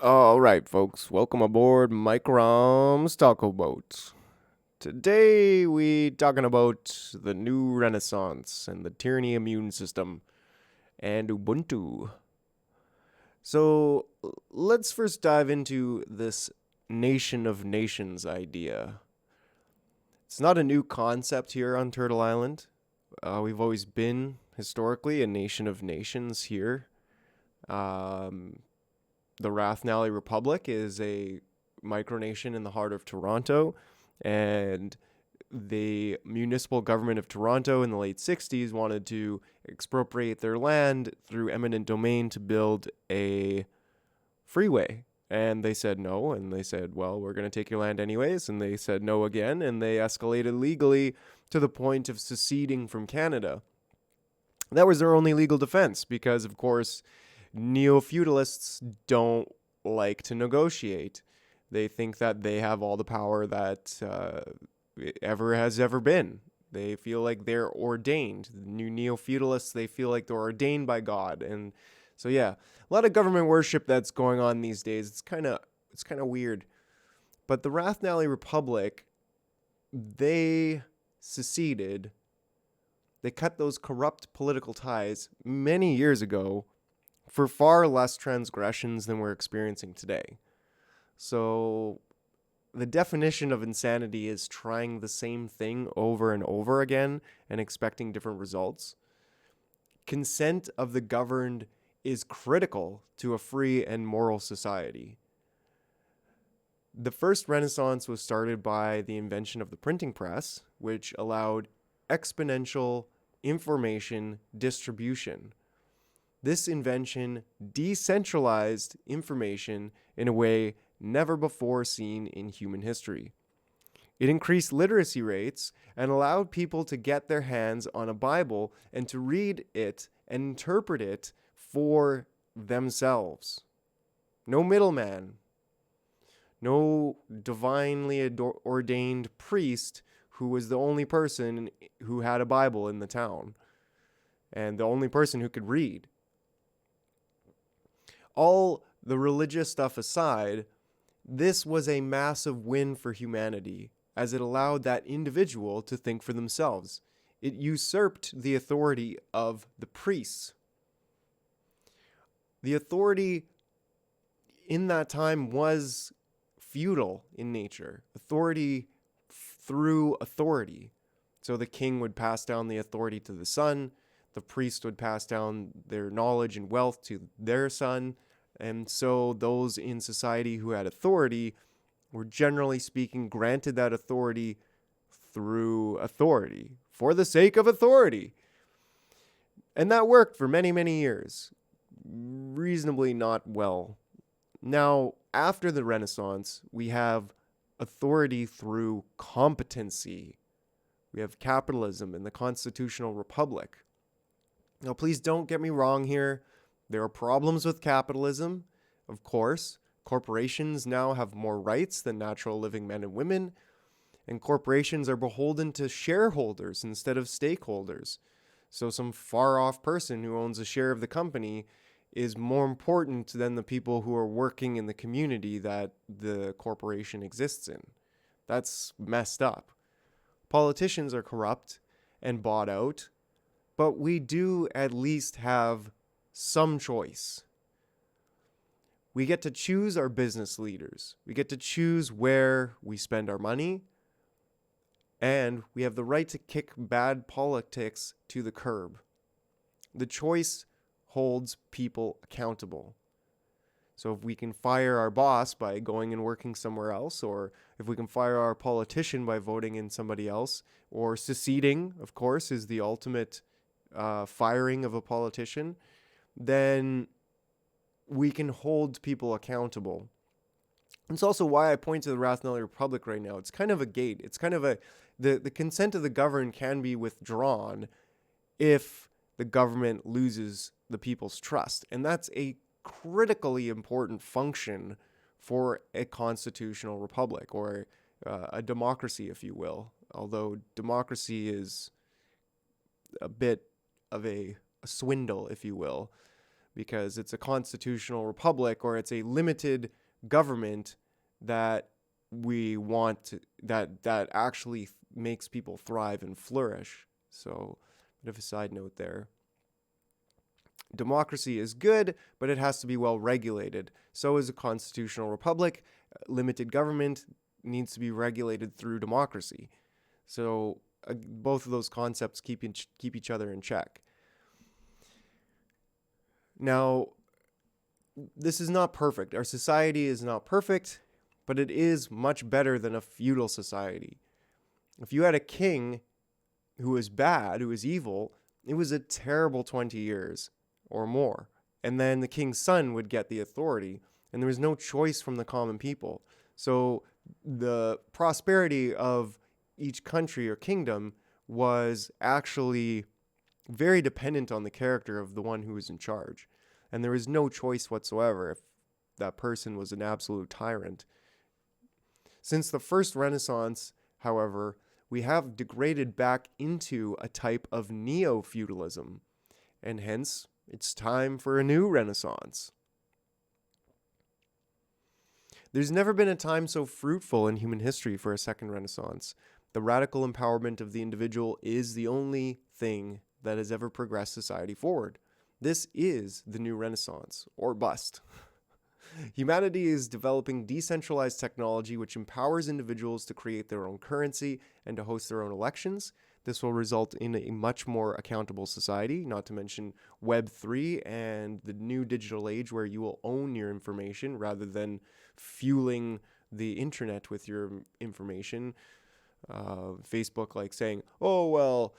All right, folks, welcome aboard Microm's Taco Boat. Today we talking about the new renaissance and the tyranny immune system and Ubuntu. So let's first dive into this nation of nations idea. It's not a new concept here on Turtle Island. We've always been historically a nation of nations here. Um, the Rathnally Republic is a micronation in the heart of Toronto, and the municipal government of Toronto in the late 60s wanted to expropriate their land through eminent domain to build a freeway. And they said no, and they said, well, we're going to take your land anyways. And they said no again, and they escalated legally to the point of seceding from Canada. That was their only legal defense because, of course, neo feudalists don't like to negotiate. They think that they have all the power that ever has ever been. They feel like they're ordained. The new neo feudalists, they feel like they're ordained by God. And so, yeah, a lot of government worship that's going on these days. It's kind of weird. But the Rathnally Republic, they seceded. They cut those corrupt political ties many years ago for far less transgressions than we're experiencing today. So, the definition of insanity is trying the same thing over and over again and expecting different results. Consent of the governed is critical to a free and moral society. The first Renaissance was started by the invention of the printing press, which allowed exponential information distribution. This invention decentralized information in a way never before seen in human history. It increased literacy rates and allowed people to get their hands on a Bible and to read it and interpret it for themselves. No middleman, no divinely ordained priest who was the only person who had a Bible in the town and the only person who could read. All the religious stuff aside, this was a massive win for humanity as it allowed that individual to think for themselves. It usurped the authority of the priests. The authority in that time was feudal in nature. Authority through authority. So the king would pass down the authority to the son, the priest would pass down their knowledge and wealth to their son, and so those in society who had authority were generally speaking granted that authority through authority, for the sake of authority. And that worked for many, many years. Reasonably not well. Now, after the Renaissance, we have authority through competency. We have capitalism and the constitutional republic. Now, please don't get me wrong here. There are problems with capitalism, of course. Corporations now have more rights than natural living men and women, and corporations are beholden to shareholders instead of stakeholders. So some far-off person who owns a share of the company is more important than the people who are working in the community that the corporation exists in. That's messed up. Politicians are corrupt and bought out, but we do at least have some choice. We get to choose our business leaders. We get to choose where we spend our money. And we have the right to kick bad politics to the curb. The choice holds people accountable. So if we can fire our boss by going and working somewhere else, or if we can fire our politician by voting in somebody else, or seceding, of course, is the ultimate firing of a politician, then we can hold people accountable. It's also why I point to the Rathnally Republic right now. It's kind of a gate. It's kind of the consent of the governed can be withdrawn if the government loses the people's trust. And that's a critically important function for a constitutional republic or a democracy, if you will. Although democracy is a bit of a swindle, if you will. because it's a constitutional republic, or it's a limited government that we want to, that actually makes people thrive and flourish. So, bit of a side note there. Democracy is good, but it has to be well regulated. So is a constitutional republic. Limited government needs to be regulated through democracy. So both of those concepts keep each other in check. Now, this is not perfect. Our society is not perfect, but it is much better than a feudal society. If you had a king who was bad, who was evil, it was a terrible 20 years or more. And then the king's son would get the authority, and there was no choice from the common people. So the prosperity of each country or kingdom was actually very dependent on the character of the one who was in charge. And there was no choice whatsoever if that person was an absolute tyrant. Since the first Renaissance, however, we have degraded back into a type of neo-feudalism, and hence it's time for a new Renaissance. There's never been a time so fruitful in human history for a second Renaissance. The radical empowerment of the individual is the only thing that has ever progressed society forward. This is the new Renaissance, or bust. Humanity is developing decentralized technology which empowers individuals to create their own currency and to host their own elections. This will result in a much more accountable society, not to mention Web3 and the new digital age where you will own your information rather than fueling the internet with your information. Facebook like saying, oh, well,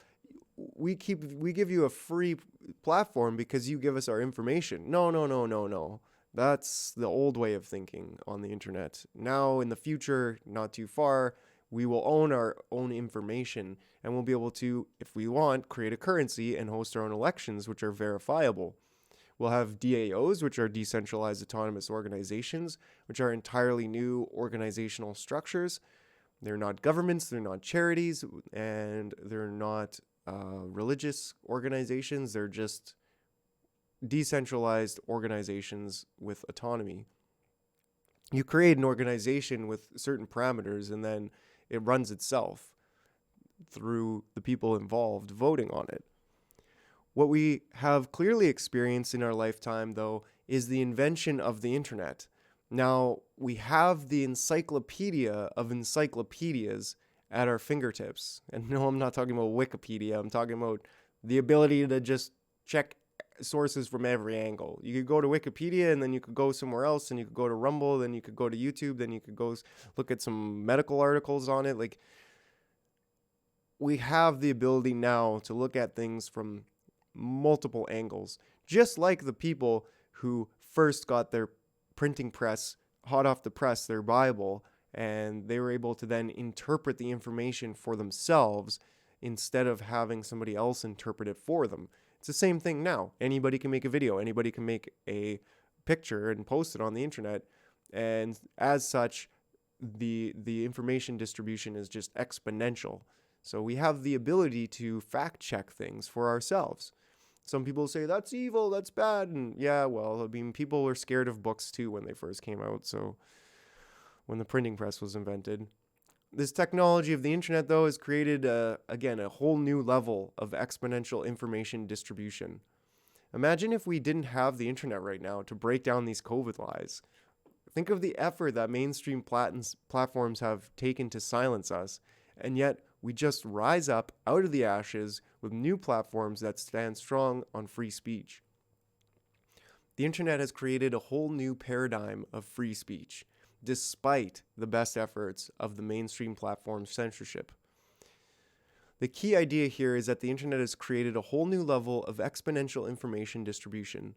we give you a free platform because you give us our information. No. That's the old way of thinking on the internet. Now, in the future, not too far, we will own our own information, and we'll be able to, if we want, create a currency and host our own elections, which are verifiable. We'll have DAOs, which are decentralized autonomous organizations, which are entirely new organizational structures. They're not governments, they're not charities, and they're not religious organizations. They're just decentralized organizations with autonomy. You create an organization with certain parameters, and then it runs itself through the people involved voting on it. What we have clearly experienced in our lifetime, though, is the invention of the internet. Now, we have the encyclopedia of encyclopedias at our fingertips. And no, I'm not talking about Wikipedia. I'm talking about the ability to just check sources from every angle. You could go to Wikipedia, and then you could go somewhere else, and you could go to Rumble, then you could go to YouTube, then you could go look at some medical articles on it. Like, we have the ability now to look at things from multiple angles, just like the people who first got their printing press hot off the press, their Bible, and they were able to then interpret the information for themselves instead of having somebody else interpret it for them. It's the same thing now. Anybody can make a video, anybody can make a picture and post it on the internet, and as such, the information distribution is just exponential. So we have the ability to fact check things for ourselves. Some people say that's evil, that's bad, and yeah, well, I mean, people were scared of books too when they first came out, so when the printing press was invented. This technology of the internet, though, has created, again, a whole new level of exponential information distribution. Imagine if we didn't have the internet right now to break down these COVID lies. Think of the effort that mainstream platforms have taken to silence us, and yet we just rise up out of the ashes with new platforms that stand strong on free speech. The internet has created a whole new paradigm of free speech, despite the best efforts of the mainstream platform's censorship. The key idea here is that the internet has created a whole new level of exponential information distribution.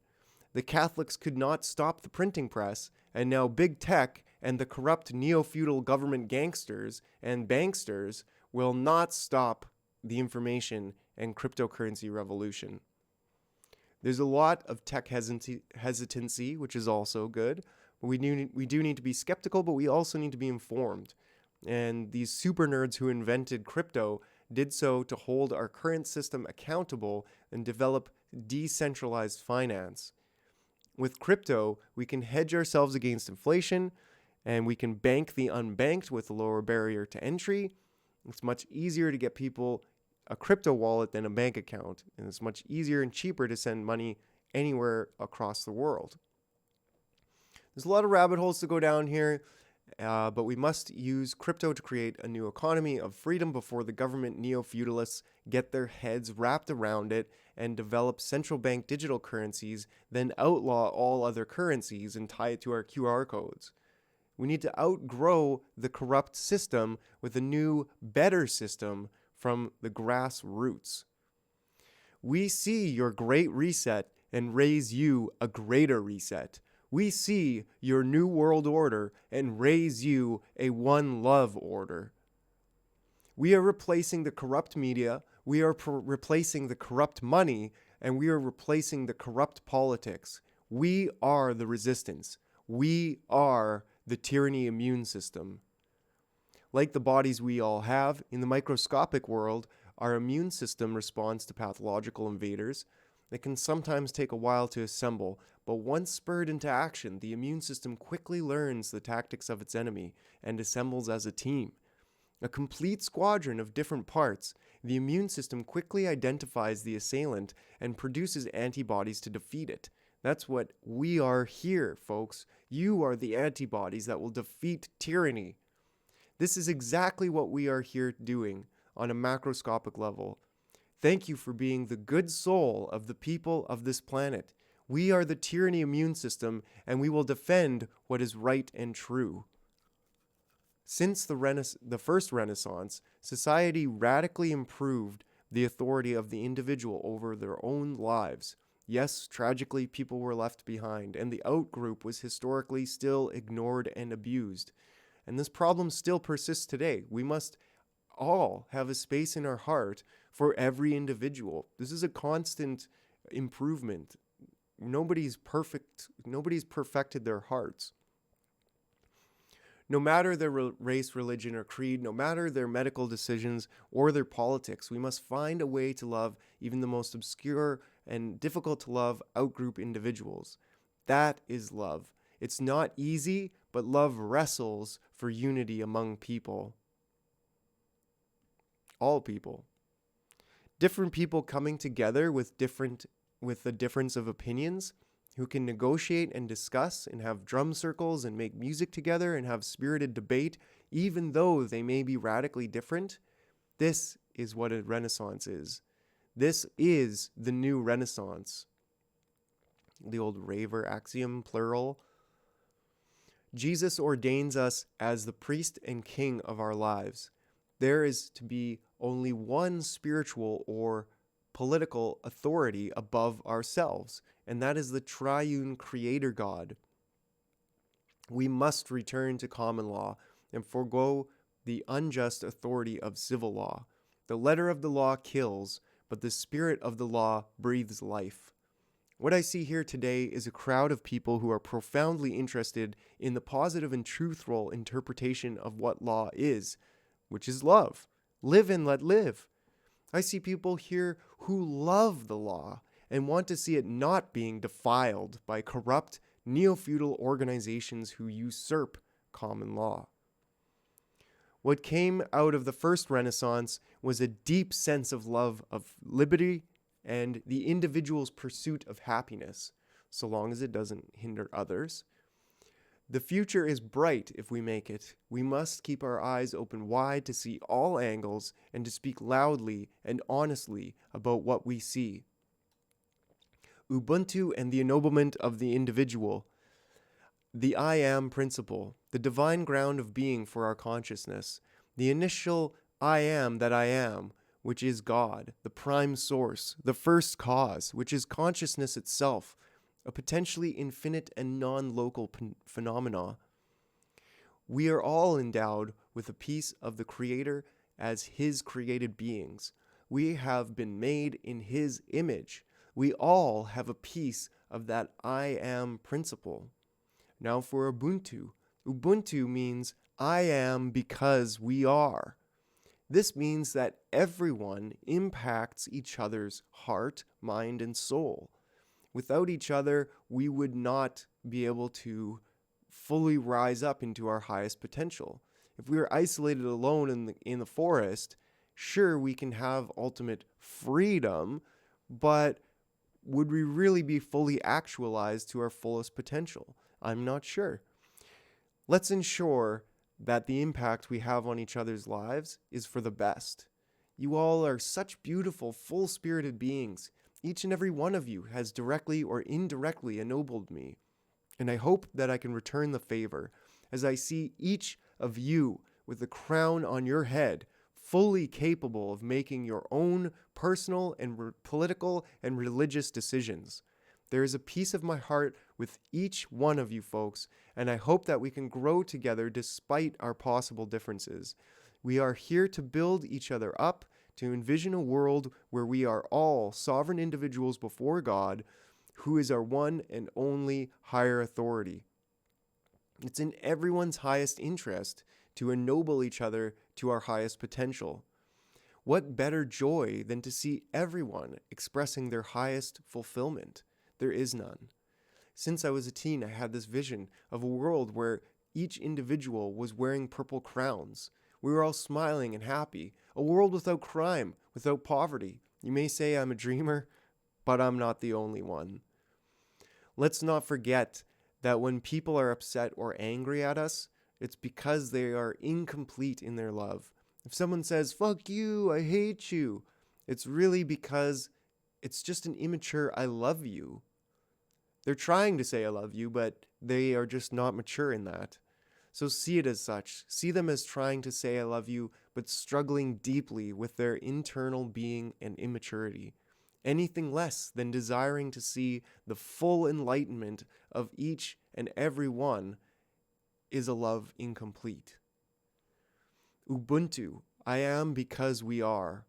The Catholics could not stop the printing press, and now big tech and the corrupt neo-feudal government gangsters and banksters will not stop the information and cryptocurrency revolution. There's a lot of tech hesitancy, which is also good. We do need to be skeptical, but we also need to be informed. And these super nerds who invented crypto did so to hold our current system accountable and develop decentralized finance. With crypto, we can hedge ourselves against inflation, and we can bank the unbanked with a lower barrier to entry. It's much easier to get people a crypto wallet than a bank account, and it's much easier and cheaper to send money anywhere across the world. There's a lot of rabbit holes to go down here, but we must use crypto to create a new economy of freedom before the government neo-feudalists get their heads wrapped around it and develop central bank digital currencies, then outlaw all other currencies and tie it to our QR codes. We need to outgrow the corrupt system with a new, better system from the grassroots. We see your great reset and raise you a greater reset. We see your new world order and raise you a one love order. We are replacing the corrupt media, we are replacing the corrupt money, and we are replacing the corrupt politics. We are the resistance. We are the tyranny immune system. Like the bodies we all have, in the microscopic world, our immune system responds to pathological invaders. It can sometimes take a while to assemble, but once spurred into action, the immune system quickly learns the tactics of its enemy and assembles as a team. A complete squadron of different parts, the immune system quickly identifies the assailant and produces antibodies to defeat it. That's what we are here, folks. You are the antibodies that will defeat tyranny. This is exactly what we are here doing on a macroscopic level. Thank you for being the good soul of the people of this planet. We are the tyranny immune system, and we will defend what is right and true. Since the first Renaissance, society radically improved the authority of the individual over their own lives. Yes, tragically, people were left behind, and the out-group was historically still ignored and abused. And this problem still persists today. We must all have a space in our heart for every individual. This is a constant improvement. Nobody's perfect. Nobody's perfected their hearts. No matter their race, religion, or creed, no matter their medical decisions or their politics, we must find a way to love even the most obscure and difficult to love outgroup individuals. That is love. It's not easy, but love wrestles for unity among people. All people. Different people coming together with a difference of opinions, who can negotiate and discuss and have drum circles and make music together and have spirited debate, even though they may be radically different. This is what a Renaissance is. This is the new Renaissance. The old raver axiom, plural. Jesus ordains us as the priest and king of our lives. There is to be only one spiritual or political authority above ourselves, and that is the triune creator God. We must return to common law and forego the unjust authority of civil law. The letter of the law kills, but the spirit of the law breathes life. What I see here today is a crowd of people who are profoundly interested in the positive and truthful interpretation of what law is, which is love. Live and let live. I see people here who love the law and want to see it not being defiled by corrupt neo-feudal organizations who usurp common law. What came out of the first Renaissance was a deep sense of love of liberty and the individual's pursuit of happiness, so long as it doesn't hinder others. The future is bright if we make it. We must keep our eyes open wide to see all angles and to speak loudly and honestly about what we see. Ubuntu and the ennoblement of the individual. The I am principle, the divine ground of being for our consciousness. The initial I am that I am, which is God, the prime source, the first cause, which is consciousness itself, a potentially infinite and non-local phenomena. We are all endowed with a piece of the Creator as His created beings. We have been made in His image. We all have a piece of that I am principle. Now for Ubuntu. Ubuntu means I am because we are. This means that everyone impacts each other's heart, mind, and soul. Without each other, we would not be able to fully rise up into our highest potential. If we were isolated alone in the forest, sure, we can have ultimate freedom, but would we really be fully actualized to our fullest potential? I'm not sure. Let's ensure that the impact we have on each other's lives is for the best. You all are such beautiful, full-spirited beings. Each and every one of you has directly or indirectly ennobled me. And I hope that I can return the favor as I see each of you with the crown on your head fully capable of making your own personal and political and religious decisions. There is a piece of my heart with each one of you folks, and I hope that we can grow together despite our possible differences. We are here to build each other up, to envision a world where we are all sovereign individuals before God, who is our one and only higher authority. It's in everyone's highest interest to ennoble each other to our highest potential. What better joy than to see everyone expressing their highest fulfillment? There is none. Since I was a teen, I had this vision of a world where each individual was wearing purple crowns. We were all smiling and happy. A world without crime, without poverty. You may say I'm a dreamer, but I'm not the only one. Let's not forget that when people are upset or angry at us, it's because they are incomplete in their love. If someone says, "Fuck you, I hate you," it's really because it's just an immature "I love you." They're trying to say "I love you," but they are just not mature in that. So see it as such. See them as trying to say "I love you," but struggling deeply with their internal being and immaturity. Anything less than desiring to see the full enlightenment of each and every one is a love incomplete. Ubuntu, I am because we are.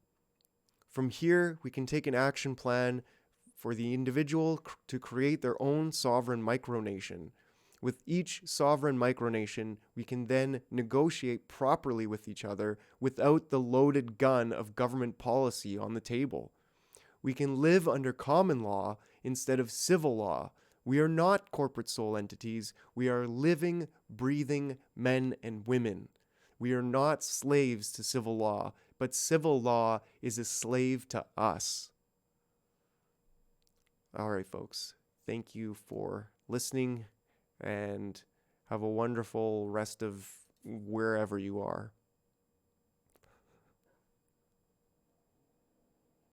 From here, we can take an action plan for the individual to create their own sovereign micronation. With each sovereign micronation, we can then negotiate properly with each other without the loaded gun of government policy on the table. We can live under common law instead of civil law. We are not corporate soul entities. We are living, breathing men and women. We are not slaves to civil law, but civil law is a slave to us. All right, folks. Thank you for listening, and have a wonderful rest of wherever you are.